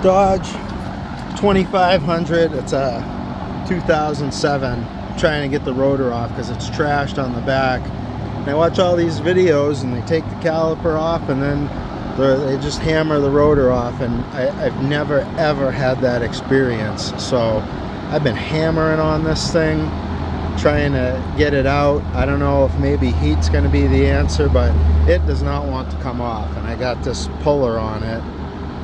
Dodge 2500. It's a 2007. I'm trying to get the rotor off because it's trashed on the back. And I watch all these videos and they take the caliper off and then they just hammer the rotor off, and I've never ever had that experience. So I've been hammering on this thing, trying to get it out. I don't know if maybe heat's going to be the answer, but it does not want to come off. And I got this puller on it,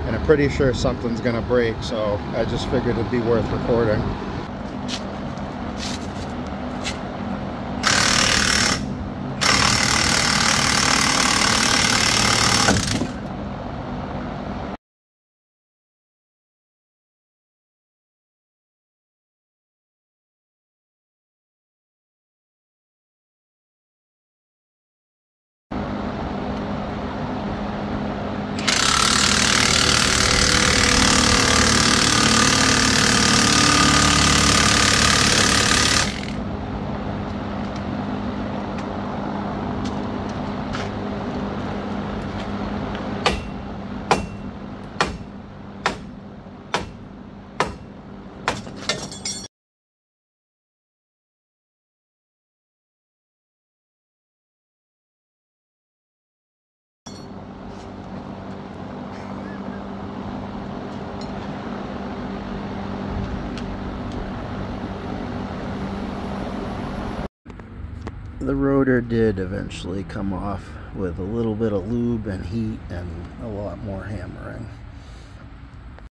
and I'm pretty sure something's going to break, so I just figured it'd be worth recording. The rotor did eventually come off with a little bit of lube and heat and a lot more hammering.